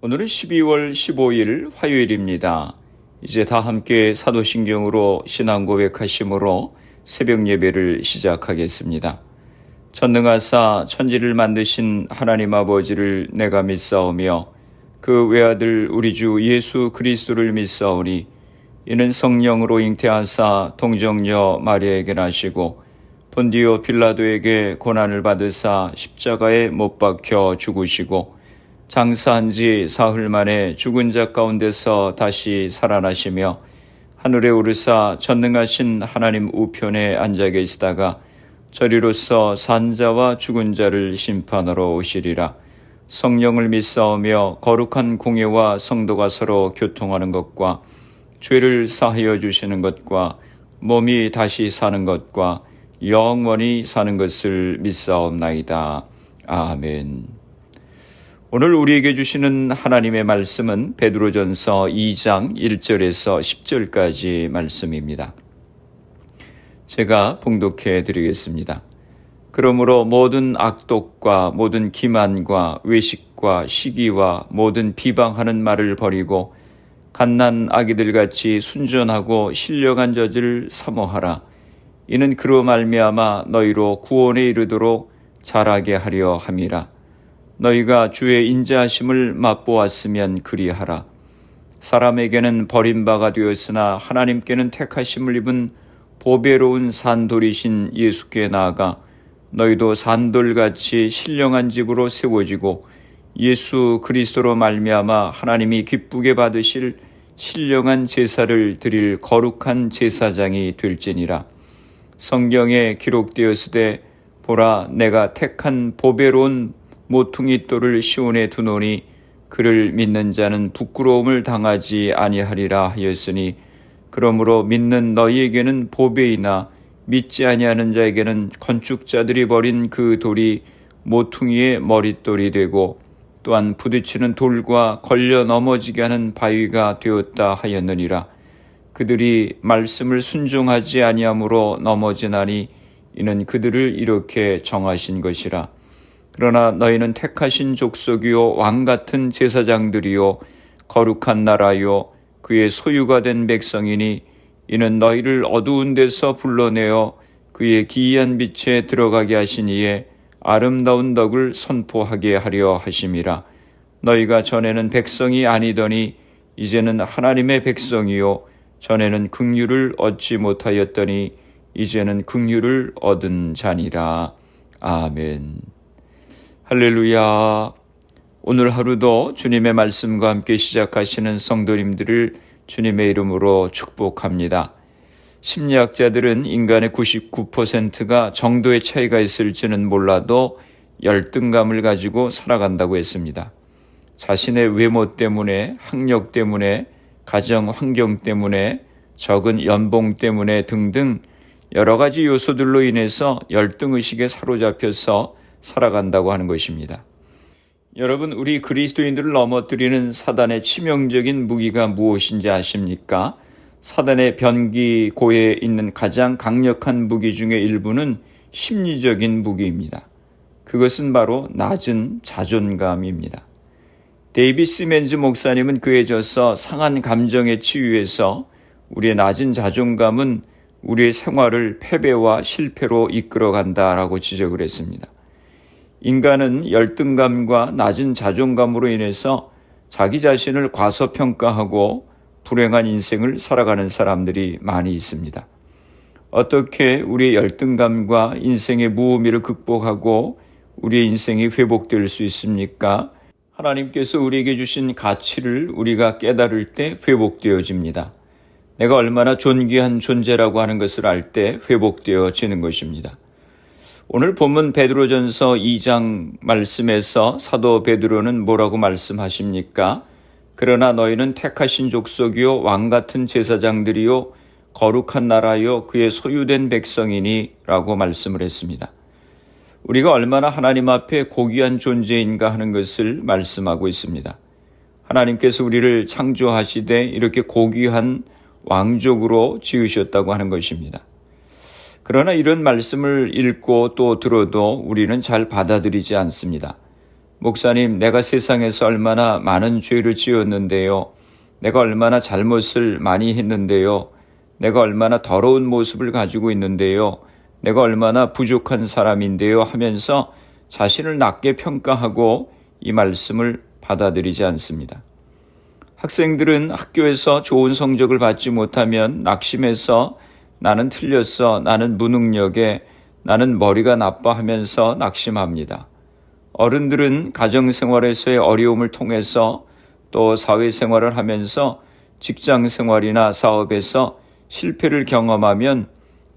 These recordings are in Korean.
오늘은 12월 15일 화요일입니다. 이제 다 함께 사도신경으로 신앙 고백하심으로 새벽 예배를 시작하겠습니다. 전능하사 천지를 만드신 하나님 아버지를 내가 믿사오며 그 외아들 우리 주 예수 그리스도를 믿사오니 이는 성령으로 잉태하사 동정녀 마리아에게 나시고 본디오 빌라도에게 고난을 받으사 십자가에 못 박혀 죽으시고 장사한 지 사흘 만에 죽은 자 가운데서 다시 살아나시며 하늘에 오르사 전능하신 하나님 우편에 앉아 계시다가 저리로서 산 자와 죽은 자를 심판하러 오시리라. 성령을 믿사오며 거룩한 공예와 성도가 서로 교통하는 것과 죄를 사하여 주시는 것과 몸이 다시 사는 것과 영원히 사는 것을 믿사옵나이다. 아멘. 오늘 우리에게 주시는 하나님의 말씀은 베드로전서 2장 1절에서 10절까지 말씀입니다. 제가 봉독해 드리겠습니다. 그러므로 모든 악독과 모든 기만과 외식과 시기와 모든 비방하는 말을 버리고 갓난 아기들같이 순전하고 신령한 젖을 사모하라. 이는 그로 말미암아 너희로 구원에 이르도록 자라게 하려 함이라. 너희가 주의 인자하심을 맛보았으면 그리하라. 사람에게는 버림바가 되었으나 하나님께는 택하심을 입은 보배로운 산돌이신 예수께 나아가 너희도 산돌같이 신령한 집으로 세워지고 예수 그리스도로 말미암아 하나님이 기쁘게 받으실 신령한 제사를 드릴 거룩한 제사장이 될지니라. 성경에 기록되었으되 보라 내가 택한 보배로운 모퉁이 돌을 시온에 두노니 그를 믿는 자는 부끄러움을 당하지 아니하리라 하였으니 그러므로 믿는 너희에게는 보배이나 믿지 아니하는 자에게는 건축자들이 버린 그 돌이 모퉁이의 머릿돌이 되고 또한 부딪히는 돌과 걸려 넘어지게 하는 바위가 되었다 하였느니라. 그들이 말씀을 순종하지 아니함으로 넘어지나니 이는 그들을 이렇게 정하신 것이라. 그러나 너희는 택하신 족속이요 왕같은 제사장들이요 거룩한 나라요 그의 소유가 된 백성이니 이는 너희를 어두운 데서 불러내어 그의 기이한 빛에 들어가게 하신 이에 아름다운 덕을 선포하게 하려 하심이라. 너희가 전에는 백성이 아니더니 이제는 하나님의 백성이요 전에는 긍휼을 얻지 못하였더니 이제는 긍휼을 얻은 자니라. 아멘. 할렐루야. 오늘 하루도 주님의 말씀과 함께 시작하시는 성도님들을 주님의 이름으로 축복합니다. 심리학자들은 인간의 99%가 정도의 차이가 있을지는 몰라도 열등감을 가지고 살아간다고 했습니다. 자신의 외모 때문에, 학력 때문에, 가정 환경 때문에, 적은 연봉 때문에 등등 여러 가지 요소들로 인해서 열등의식에 사로잡혀서 살아간다고 하는 것입니다. 여러분, 우리 그리스도인들을 넘어뜨리는 사단의 치명적인 무기가 무엇인지 아십니까? 사단의 변기고에 있는 가장 강력한 무기 중의 일부는 심리적인 무기입니다. 그것은 바로 낮은 자존감입니다. 데이비 시멘즈 목사님은 그에 져서 상한 감정에 치유해서 우리의 낮은 자존감은 우리의 생활을 패배와 실패로 이끌어간다라고 지적을 했습니다. 인간은 열등감과 낮은 자존감으로 인해서 자기 자신을 과소평가하고 불행한 인생을 살아가는 사람들이 많이 있습니다. 어떻게 우리의 열등감과 인생의 무의미를 극복하고 우리의 인생이 회복될 수 있습니까? 하나님께서 우리에게 주신 가치를 우리가 깨달을 때 회복되어집니다. 내가 얼마나 존귀한 존재라고 하는 것을 알 때 회복되어지는 것입니다. 오늘 본문 베드로전서 2장 말씀에서 사도 베드로는 뭐라고 말씀하십니까? 그러나 너희는 택하신 족속이요 왕같은 제사장들이요 거룩한 나라요 그의 소유된 백성이니 라고 말씀을 했습니다. 우리가 얼마나 하나님 앞에 고귀한 존재인가 하는 것을 말씀하고 있습니다. 하나님께서 우리를 창조하시되 이렇게 고귀한 왕족으로 지으셨다고 하는 것입니다. 그러나 이런 말씀을 읽고 또 들어도 우리는 잘 받아들이지 않습니다. 목사님, 내가 세상에서 얼마나 많은 죄를 지었는데요. 내가 얼마나 잘못을 많이 했는데요. 내가 얼마나 더러운 모습을 가지고 있는데요. 내가 얼마나 부족한 사람인데요 하면서 자신을 낮게 평가하고 이 말씀을 받아들이지 않습니다. 학생들은 학교에서 좋은 성적을 받지 못하면 낙심해서 나는 틀렸어, 나는 무능력에, 나는 머리가 나빠 하면서 낙심합니다. 어른들은 가정생활에서의 어려움을 통해서 또 사회생활을 하면서 직장생활이나 사업에서 실패를 경험하면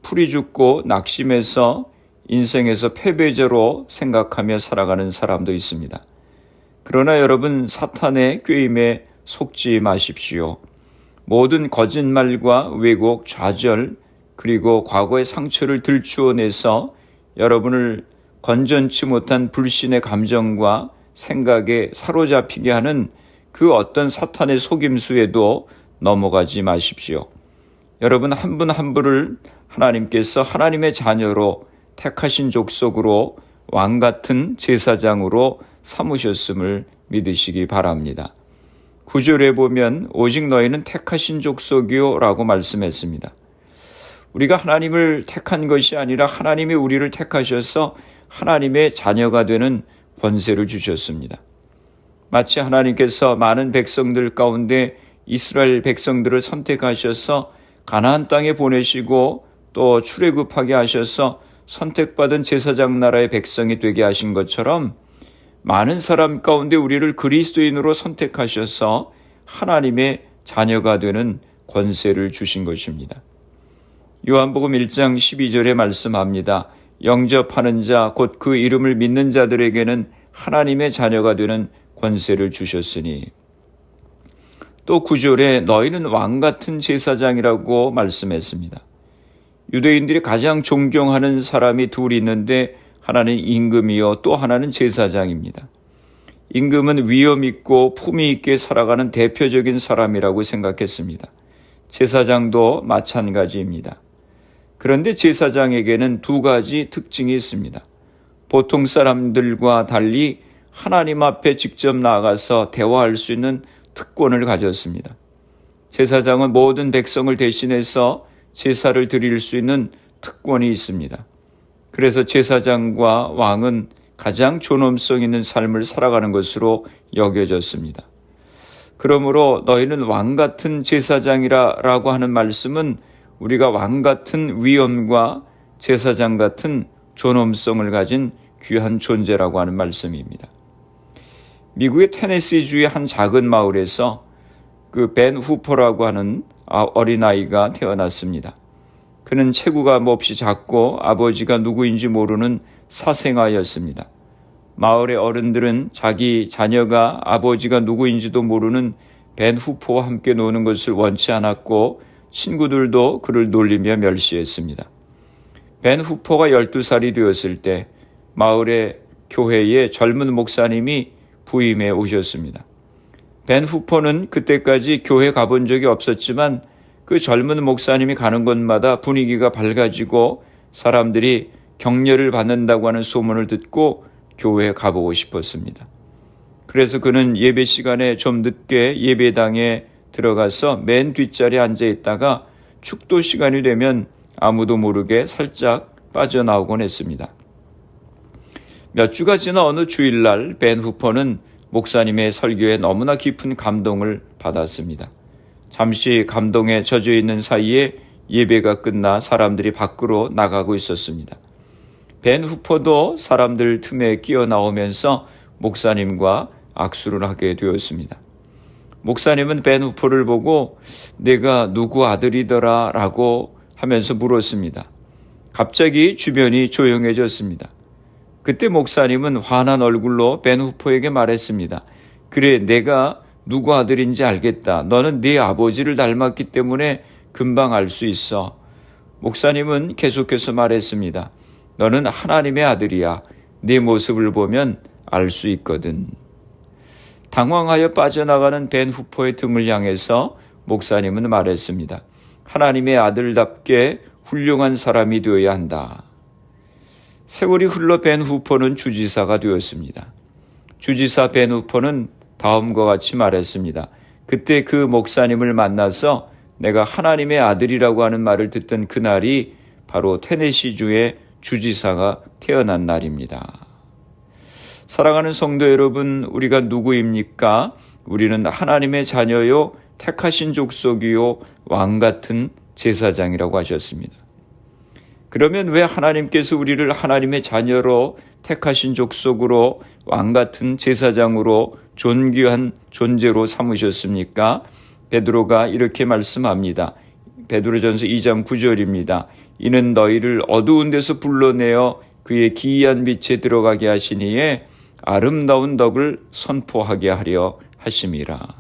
풀이 죽고 낙심해서 인생에서 패배자로 생각하며 살아가는 사람도 있습니다. 그러나 여러분, 사탄의 꾀임에 속지 마십시오. 모든 거짓말과 왜곡, 좌절, 그리고 과거의 상처를 들추어내서 여러분을 건전치 못한 불신의 감정과 생각에 사로잡히게 하는 그 어떤 사탄의 속임수에도 넘어가지 마십시오. 여러분 한 분 한 분을 하나님께서 하나님의 자녀로 택하신 족속으로 왕같은 제사장으로 삼으셨음을 믿으시기 바랍니다. 9절에 보면 오직 너희는 택하신 족속이요 라고 말씀했습니다. 우리가 하나님을 택한 것이 아니라 하나님이 우리를 택하셔서 하나님의 자녀가 되는 권세를 주셨습니다. 마치 하나님께서 많은 백성들 가운데 이스라엘 백성들을 선택하셔서 가나안 땅에 보내시고 또 출애굽하게 하셔서 선택받은 제사장 나라의 백성이 되게 하신 것처럼 많은 사람 가운데 우리를 그리스도인으로 선택하셔서 하나님의 자녀가 되는 권세를 주신 것입니다. 요한복음 1장 12절에 말씀합니다. 영접하는 자, 곧 그 이름을 믿는 자들에게는 하나님의 자녀가 되는 권세를 주셨으니. 또 9절에 너희는 왕같은 제사장이라고 말씀했습니다. 유대인들이 가장 존경하는 사람이 둘이 있는데 하나는 임금이요 또 하나는 제사장입니다. 임금은 위엄 있고 품위 있게 살아가는 대표적인 사람이라고 생각했습니다. 제사장도 마찬가지입니다. 그런데 제사장에게는 두 가지 특징이 있습니다. 보통 사람들과 달리 하나님 앞에 직접 나가서 대화할 수 있는 특권을 가졌습니다. 제사장은 모든 백성을 대신해서 제사를 드릴 수 있는 특권이 있습니다. 그래서 제사장과 왕은 가장 존엄성 있는 삶을 살아가는 것으로 여겨졌습니다. 그러므로 너희는 왕같은 제사장이라고 하는 말씀은 우리가 왕같은 위엄과 제사장 같은 존엄성을 가진 귀한 존재라고 하는 말씀입니다. 미국의 테네시주의 한 작은 마을에서 그 벤 후퍼라고 하는 어린아이가 태어났습니다. 그는 체구가 몹시 작고 아버지가 누구인지 모르는 사생아였습니다. 마을의 어른들은 자기 자녀가 아버지가 누구인지도 모르는 벤 후퍼와 함께 노는 것을 원치 않았고 친구들도 그를 놀리며 멸시했습니다. 벤 후퍼가 12살이 되었을 때 마을의 교회에 젊은 목사님이 부임해 오셨습니다. 벤 후퍼는 그때까지 교회 가본 적이 없었지만 그 젊은 목사님이 가는 곳마다 분위기가 밝아지고 사람들이 격려를 받는다고 하는 소문을 듣고 교회에 가보고 싶었습니다. 그래서 그는 예배 시간에 좀 늦게 예배당에 들어가서 맨 뒷자리에 앉아 있다가 축도 시간이 되면 아무도 모르게 살짝 빠져나오곤 했습니다. 몇 주가 지나 어느 주일날 벤 후퍼는 목사님의 설교에 너무나 깊은 감동을 받았습니다. 잠시 감동에 젖어 있는 사이에 예배가 끝나 사람들이 밖으로 나가고 있었습니다. 벤 후퍼도 사람들 틈에 끼어 나오면서 목사님과 악수를 하게 되었습니다. 목사님은 벤 후퍼를 보고 내가 누구 아들이더라 라고 하면서 물었습니다. 갑자기 주변이 조용해졌습니다. 그때 목사님은 화난 얼굴로 벤 후퍼에게 말했습니다. 그래, 내가 누구 아들인지 알겠다. 너는 네 아버지를 닮았기 때문에 금방 알 수 있어. 목사님은 계속해서 말했습니다. 너는 하나님의 아들이야. 네 모습을 보면 알 수 있거든. 당황하여 빠져나가는 벤 후퍼의 등을 향해서 목사님은 말했습니다. 하나님의 아들답게 훌륭한 사람이 되어야 한다. 세월이 흘러 벤 후퍼는 주지사가 되었습니다. 주지사 벤 후퍼는 다음과 같이 말했습니다. 그때 그 목사님을 만나서 내가 하나님의 아들이라고 하는 말을 듣던 그날이 바로 테네시주의 주지사가 태어난 날입니다. 사랑하는 성도 여러분, 우리가 누구입니까? 우리는 하나님의 자녀요, 택하신 족속이요, 왕같은 제사장이라고 하셨습니다. 그러면 왜 하나님께서 우리를 하나님의 자녀로 택하신 족속으로 왕같은 제사장으로 존귀한 존재로 삼으셨습니까? 베드로가 이렇게 말씀합니다. 베드로전서 2장 9절입니다. 이는 너희를 어두운 데서 불러내어 그의 기이한 빛에 들어가게 하시니에 아름다운 덕을 선포하게 하려 하심이라.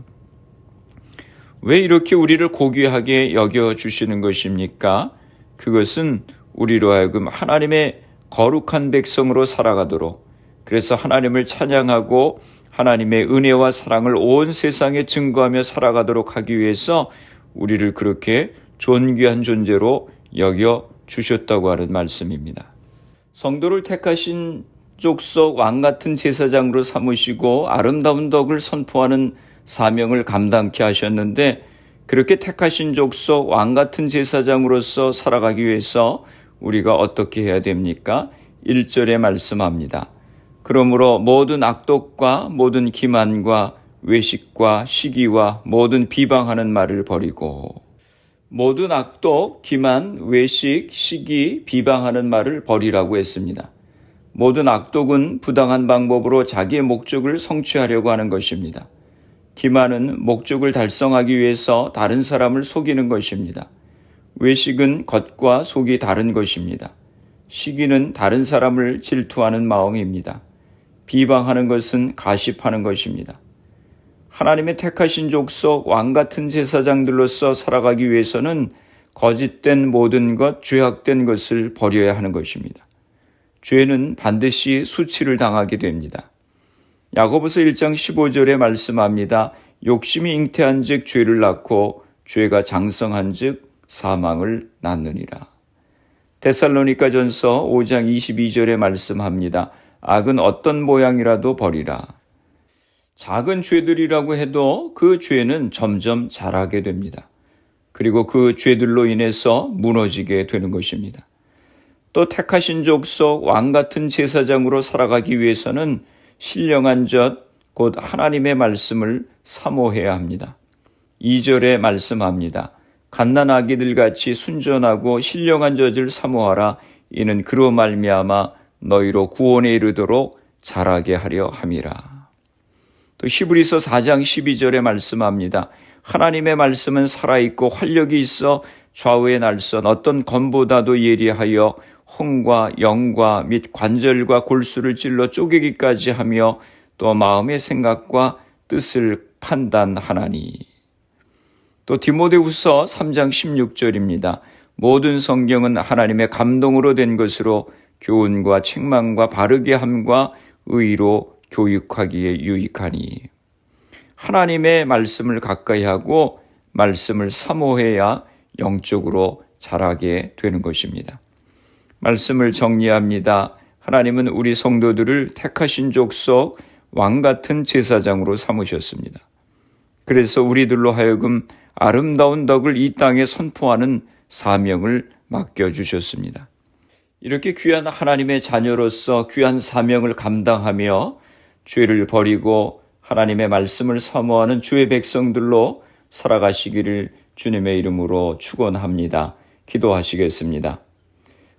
왜 이렇게 우리를 고귀하게 여겨주시는 것입니까? 그것은 우리로 하여금 하나님의 거룩한 백성으로 살아가도록, 그래서 하나님을 찬양하고 하나님의 은혜와 사랑을 온 세상에 증거하며 살아가도록 하기 위해서 우리를 그렇게 존귀한 존재로 여겨주셨다고 하는 말씀입니다. 성도를 택하신 족속 왕같은 제사장으로 삼으시고 아름다운 덕을 선포하는 사명을 감당케 하셨는데, 그렇게 택하신 족속 왕같은 제사장으로서 살아가기 위해서 우리가 어떻게 해야 됩니까? 1절에 말씀합니다. 그러므로 모든 악독과 모든 기만과 외식과 시기와 모든 비방하는 말을 버리고, 모든 악독, 기만, 외식, 시기, 비방하는 말을 버리라고 했습니다. 모든 악독은 부당한 방법으로 자기의 목적을 성취하려고 하는 것입니다. 기만은 목적을 달성하기 위해서 다른 사람을 속이는 것입니다. 외식은 겉과 속이 다른 것입니다. 시기는 다른 사람을 질투하는 마음입니다. 비방하는 것은 가십하는 것입니다. 하나님의 택하신 족속 왕같은 제사장들로서 살아가기 위해서는 거짓된 모든 것, 죄악된 것을 버려야 하는 것입니다. 죄는 반드시 수치를 당하게 됩니다. 야고보서 1장 15절에 말씀합니다. 욕심이 잉태한 즉 죄를 낳고 죄가 장성한 즉 사망을 낳느니라. 데살로니가전서 5장 22절에 말씀합니다. 악은 어떤 모양이라도 버리라. 작은 죄들이라고 해도 그 죄는 점점 자라게 됩니다. 그리고 그 죄들로 인해서 무너지게 되는 것입니다. 또 택하신 족속 왕같은 제사장으로 살아가기 위해서는 신령한 젖, 곧 하나님의 말씀을 사모해야 합니다. 2절에 말씀합니다. 갓난 아기들 같이 순전하고 신령한 젖을 사모하라. 이는 그로 말미암아 너희로 구원에 이르도록 자라게 하려 함이라. 또 히브리서 4장 12절에 말씀합니다. 하나님의 말씀은 살아있고 활력이 있어 좌우의 날선 어떤 검보다도 예리하여 혼과 영과 및 관절과 골수를 찔러 쪼개기까지 하며 또 마음의 생각과 뜻을 판단하나니. 또 디모데후서 3장 16절입니다. 모든 성경은 하나님의 감동으로 된 것으로 교훈과 책망과 바르게 함과 의로 교육하기에 유익하니. 하나님의 말씀을 가까이 하고 말씀을 사모해야 영적으로 자라게 되는 것입니다. 말씀을 정리합니다. 하나님은 우리 성도들을 택하신 족속 왕같은 제사장으로 삼으셨습니다. 그래서 우리들로 하여금 아름다운 덕을 이 땅에 선포하는 사명을 맡겨주셨습니다. 이렇게 귀한 하나님의 자녀로서 귀한 사명을 감당하며 죄를 버리고 하나님의 말씀을 사모하는 주의 백성들로 살아가시기를 주님의 이름으로 축원합니다. 기도하시겠습니다.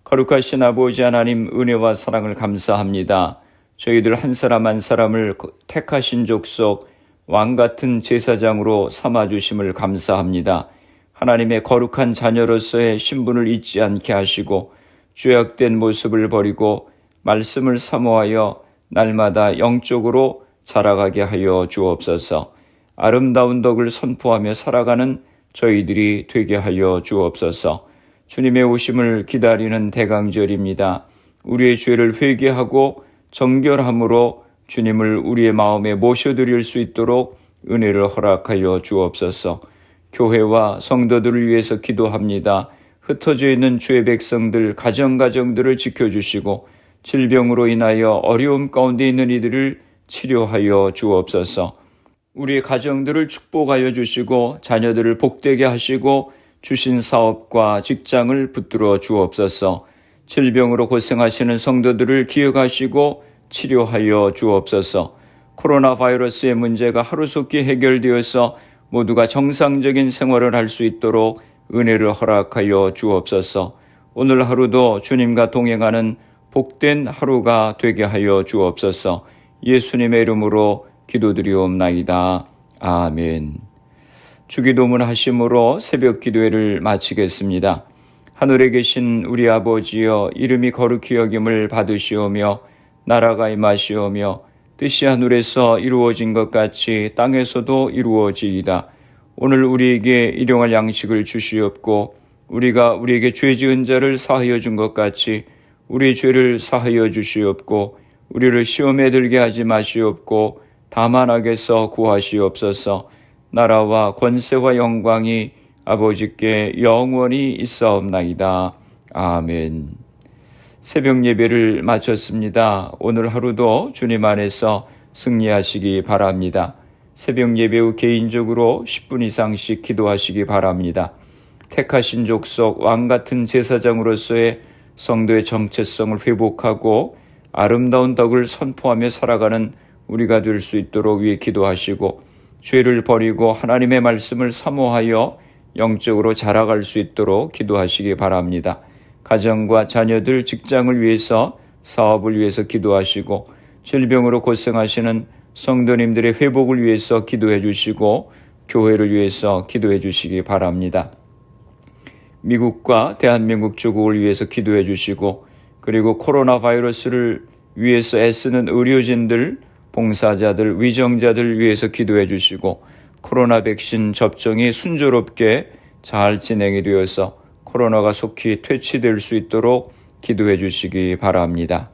거룩하신 아버지 하나님, 은혜와 사랑을 감사합니다. 저희들 한 사람 한 사람을 택하신 족속 왕같은 제사장으로 삼아주심을 감사합니다. 하나님의 거룩한 자녀로서의 신분을 잊지 않게 하시고 죄악된 모습을 버리고 말씀을 사모하여 날마다 영적으로 자라가게 하여 주옵소서. 아름다운 덕을 선포하며 살아가는 저희들이 되게 하여 주옵소서. 주님의 오심을 기다리는 대강절입니다. 우리의 죄를 회개하고 정결함으로 주님을 우리의 마음에 모셔드릴 수 있도록 은혜를 허락하여 주옵소서. 교회와 성도들을 위해서 기도합니다. 흩어져 있는 주의 백성들, 가정들을 지켜주시고 질병으로 인하여 어려움 가운데 있는 이들을 치료하여 주옵소서. 우리 가정들을 축복하여 주시고 자녀들을 복되게 하시고 주신 사업과 직장을 붙들어 주옵소서. 질병으로 고생하시는 성도들을 기억하시고 치료하여 주옵소서. 코로나 바이러스의 문제가 하루속히 해결되어서 모두가 정상적인 생활을 할 수 있도록 은혜를 허락하여 주옵소서. 오늘 하루도 주님과 동행하는 복된 하루가 되게 하여 주옵소서. 예수님의 이름으로 기도드리옵나이다. 아멘. 주기도문 하심으로 새벽 기도회를 마치겠습니다. 하늘에 계신 우리 아버지여, 이름이 거룩히 여김을 받으시오며 나라가 임하시오며 뜻이 하늘에서 이루어진 것 같이 땅에서도 이루어지이다. 오늘 우리에게 일용할 양식을 주시옵고 우리가 우리에게 죄 지은 자를 사하여 준 것 같이 우리 죄를 사하여 주시옵고 우리를 시험에 들게 하지 마시옵고 다만 악에서 구하시옵소서. 나라와 권세와 영광이 아버지께 영원히 있사옵나이다. 아멘. 새벽 예배를 마쳤습니다. 오늘 하루도 주님 안에서 승리하시기 바랍니다. 새벽 예배 후 개인적으로 10분 이상씩 기도하시기 바랍니다. 택하신 족속 왕같은 제사장으로서의 성도의 정체성을 회복하고 아름다운 덕을 선포하며 살아가는 우리가 될 수 있도록 위해 기도하시고 죄를 버리고 하나님의 말씀을 사모하여 영적으로 자라갈 수 있도록 기도하시기 바랍니다. 가정과 자녀들, 직장을 위해서, 사업을 위해서 기도하시고 질병으로 고생하시는 성도님들의 회복을 위해서 기도해 주시고 교회를 위해서 기도해 주시기 바랍니다. 미국과 대한민국 조국을 위해서 기도해 주시고 그리고 코로나 바이러스를 위해서 애쓰는 의료진들, 봉사자들, 위정자들 위해서 기도해 주시고 코로나 백신 접종이 순조롭게 잘 진행이 되어서 코로나가 속히 퇴치될 수 있도록 기도해 주시기 바랍니다.